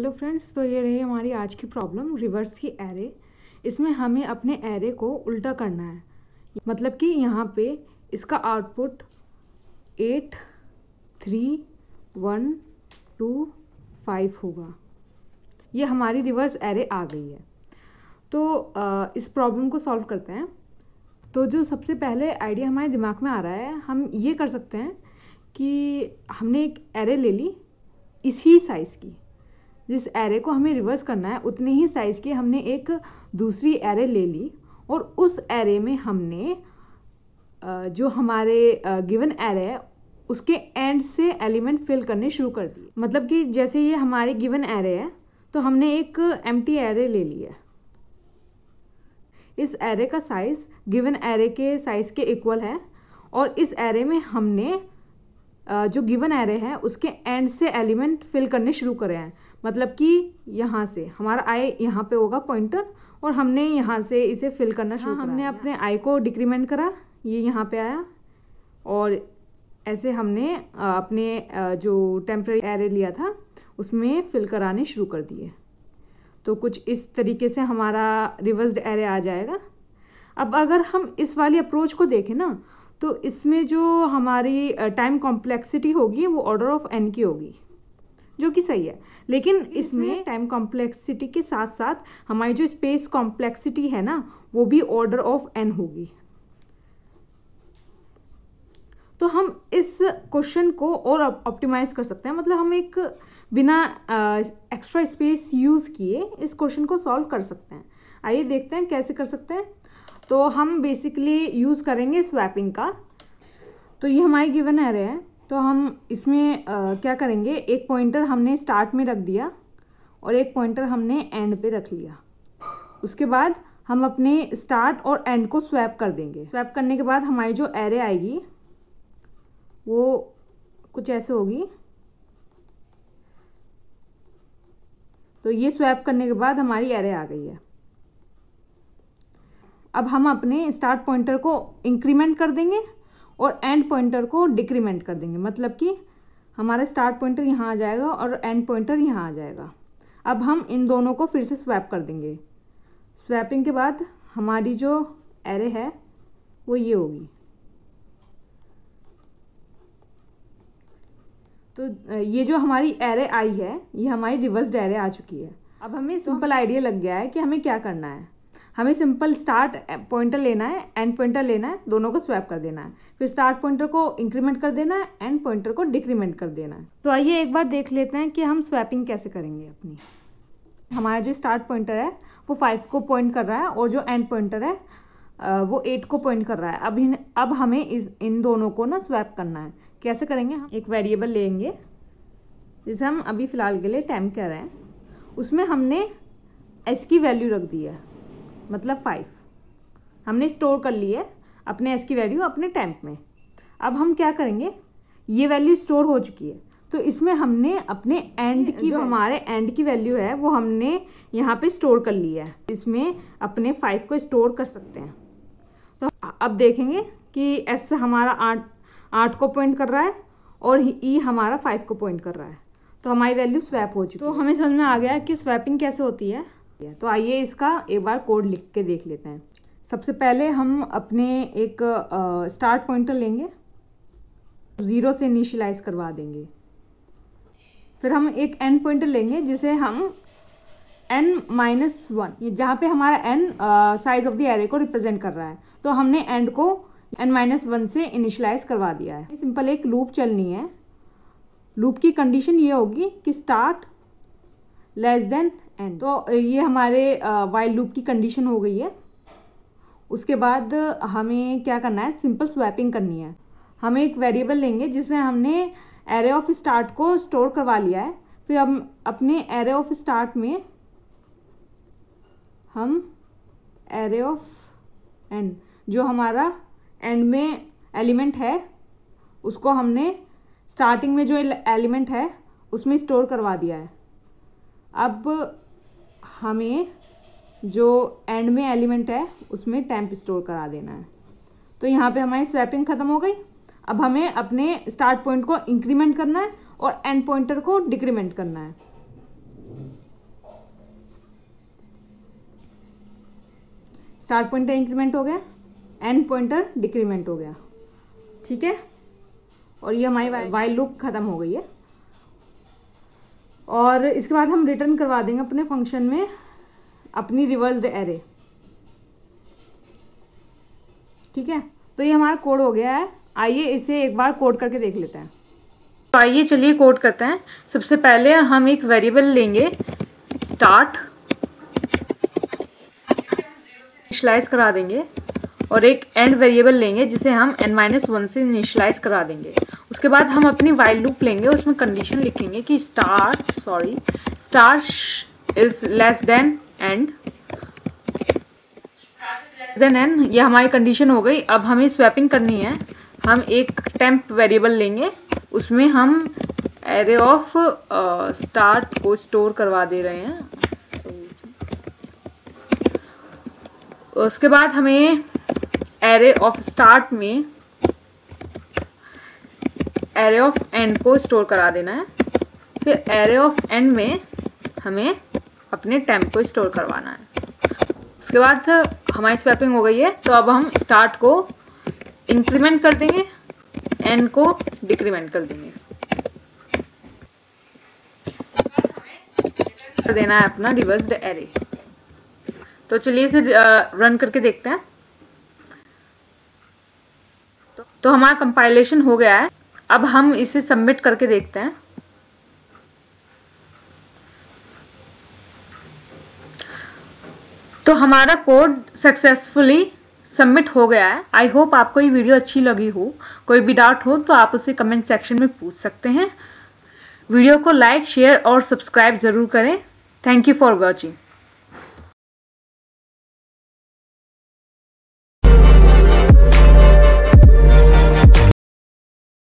Hello friends, तो ये रही हमारी आज की प्रॉब्लम रिवर्स की एरे। इसमें हमें अपने एरे को उल्टा करना है। मतलब कि यहाँ पे इसका आउटपुट 8 3 1 2 5 होगा। ये हमारी रिवर्स एरे आ गई है। तो इस प्रॉब्लम को सॉल्व करते हैं। तो जो सबसे पहले आइडिया हमारे दिमाग में आ रहा है, हम ये कर सकते हैं कि हमने एक एरे ले ली इसी साइज़ की। जिस एरे को हमें रिवर्स करना है उतने ही साइज़ की हमने एक दूसरी एरे ले ली और उस एरे में हमने जो हमारे गिवन एरे है उसके एंड से एलिमेंट फिल करने शुरू कर दिए। मतलब कि जैसे ये हमारी गिवन एरे है तो हमने एक एम्प्टी एरे ले ली है। इस एरे का साइज़ गिवन एरे के साइज़ के इक्वल है और इस एरे में हमने जो गिवन एरे है उसके एंड से एलिमेंट फिल करने शुरू करे हैं। मतलब कि यहाँ से हमारा आई यहाँ पे होगा पॉइंटर और हमने यहाँ से इसे फिल करना शुरू करा। हमने अपने आई को डिक्रीमेंट करा, ये यहाँ पे आया और ऐसे हमने अपने जो टेम्परेरी एरे लिया था उसमें फिल कराने शुरू कर दिए। तो कुछ इस तरीके से हमारा रिवर्स्ड एरे आ जाएगा। अब अगर हम इस वाली अप्रोच को देखें ना, तो इसमें जो हमारी टाइम कॉम्प्लेक्सिटी होगी वो ऑर्डर ऑफ एन की होगी, जो कि सही है। लेकिन इसमें टाइम कॉम्प्लेक्सिटी के साथ साथ हमारी जो स्पेस कॉम्प्लेक्सिटी है ना, वो भी ऑर्डर ऑफ एन होगी। तो हम इस क्वेश्चन को और ऑप्टिमाइज कर सकते हैं। मतलब हम एक बिना एक्स्ट्रा स्पेस यूज़ किए इस क्वेश्चन को सॉल्व कर सकते हैं। आइए देखते हैं कैसे कर सकते हैं। तो हम बेसिकली यूज़ करेंगे स्वैपिंग का। तो ये हमारी गिवन एरे है, तो हम इसमें क्या करेंगे, एक पॉइंटर हमने स्टार्ट में रख दिया और एक पॉइंटर हमने एंड पे रख लिया। उसके बाद हम अपने स्टार्ट और एंड को स्वैप कर देंगे। स्वैप करने के बाद हमारी जो एरे आएगी वो कुछ ऐसे होगी। तो ये स्वैप करने के बाद हमारी एरे आ गई है। अब हम अपने स्टार्ट पॉइंटर को इंक्रीमेंट कर देंगे और एंड पॉइंटर को डिक्रीमेंट कर देंगे। मतलब कि हमारा स्टार्ट पॉइंटर यहाँ आ जाएगा और एंड पॉइंटर यहाँ आ जाएगा। अब हम इन दोनों को फिर से स्वैप कर देंगे। स्वैपिंग के बाद हमारी जो एरे है वो ये होगी। तो ये जो हमारी एरे आई है ये हमारी रिवर्स्ड एरे आ चुकी है। अब हमें सिंपल आइडिया लग गया है कि हमें क्या करना है। हमें सिंपल स्टार्ट पॉइंटर लेना है, एंड पॉइंटर लेना है, दोनों को स्वैप कर देना है। फिर स्टार्ट पॉइंटर को इंक्रीमेंट कर देना है, एंड पॉइंटर को डिक्रीमेंट कर देना है। तो आइए एक बार देख लेते हैं कि हम स्वैपिंग कैसे करेंगे अपनी। हमारा जो स्टार्ट पॉइंटर है वो 5 को पॉइंट कर रहा है और जो एंड पॉइंटर है वो 8 को पॉइंट कर रहा है। अब हमें इन दोनों को ना स्वैप करना है। कैसे करेंगे, हम एक वेरिएबल लेंगे जिसे हम अभी फ़िलहाल के लिए टेम्प कह रहे हैं। उसमें हमने एस की वैल्यू रख दी है, मतलब 5 हमने स्टोर कर ली है अपने एस की वैल्यू अपने टेम्प में। अब हम क्या करेंगे, ये वैल्यू स्टोर हो चुकी है तो इसमें हमने अपने एंड की, जो हमारे एंड की वैल्यू है वो हमने यहाँ पे स्टोर कर ली है। इसमें अपने 5 को स्टोर कर सकते हैं। तो अब देखेंगे कि एस हमारा 8 को पॉइंट कर रहा है और ई हमारा 5 को पॉइंट कर रहा है। तो हमारी वैल्यू स्वैप हो चुकी है। तो हमें समझ में आ गया कि स्वैपिंग कैसे होती है। तो आइए इसका एक बार कोड लिख के देख लेते हैं। सबसे पहले हम अपने एक स्टार्ट पॉइंटर लेंगे, 0 से इनिशियलाइज करवा देंगे। फिर हम एक एंड पॉइंटर लेंगे जिसे हम n-1, ये जहाँ पे हमारा n size of the array को रिप्रेजेंट कर रहा है, तो हमने एंड को n-1 से इनिशियलाइज करवा दिया है। सिंपल एक लूप चलनी है। लूप की कंडीशन ये होगी कि स्टार्ट लेस देन एंड। तो ये हमारे वाइल लूप की कंडीशन हो गई है। उसके बाद हमें क्या करना है, सिंपल स्वैपिंग करनी है। हम एक वेरिएबल लेंगे जिसमें हमने एरे ऑफ स्टार्ट को स्टोर करवा लिया है। फिर हम अपने एरे ऑफ स्टार्ट में हम एरे ऑफ एंड, जो हमारा एंड में एलिमेंट है उसको हमने स्टार्टिंग में जो एलिमेंट है उसमें स्टोर करवा दिया है। अब हमें जो एंड में एलिमेंट है उसमें टेम्प स्टोर करा देना है। तो यहाँ पे हमारी स्वैपिंग ख़त्म हो गई। अब हमें अपने स्टार्ट पॉइंट को इंक्रीमेंट करना है और एंड पॉइंटर को डिक्रीमेंट करना है। स्टार्ट पॉइंटर इंक्रीमेंट हो गया, एंड पॉइंटर डिक्रीमेंट हो गया, ठीक है। और ये हमारी वाइल लूप ख़त्म हो गई है। और इसके बाद हम रिटर्न करवा देंगे अपने फंक्शन में अपनी रिवर्स्ड एरे, ठीक है। तो ये हमारा कोड हो गया है। आइए इसे एक बार कोड करके देख लेते हैं। तो आइए चलिए कोड करते हैं। सबसे पहले हम एक वेरिएबल लेंगे स्टार्ट, इनिशियलाइज करा देंगे, और एक एंड वेरिएबल लेंगे जिसे हम n-1 से इनिशियलाइज करा देंगे। उसके बाद हम अपनी वाइल लूप लेंगे, उसमें कंडीशन लिखेंगे कि star is less than and n। ये हमारी कंडीशन हो गई। अब हमें स्वैपिंग करनी है। हम एक टेम्प वेरिएबल लेंगे, उसमें हम एरे ऑफ स्टार्ट को स्टोर करवा दे रहे हैं। उसके बाद हमें एरे ऑफ स्टार्ट में एरे ऑफ एंड को स्टोर करा देना है। फिर एरे ऑफ एंड में हमें अपने टेम्प को स्टोर करवाना है। उसके बाद हमारी स्वैपिंग हो गई है। तो अब हम स्टार्ट को इंक्रीमेंट कर देंगे, एंड को डिक्रीमेंट कर देंगे। कर देना है अपना रिवर्स्ड एरे। तो चलिए इसे रन करके देखते हैं। तो हमारा कंपाइलेशन हो गया है। अब हम इसे सबमिट करके देखते हैं। तो हमारा कोड सक्सेसफुली सबमिट हो गया है। आई होप आपको ये वीडियो अच्छी लगी हो। कोई भी डाउट हो तो आप उसे कमेंट सेक्शन में पूछ सकते हैं। वीडियो को लाइक, शेयर और सब्सक्राइब ज़रूर करें। Thank you for watching.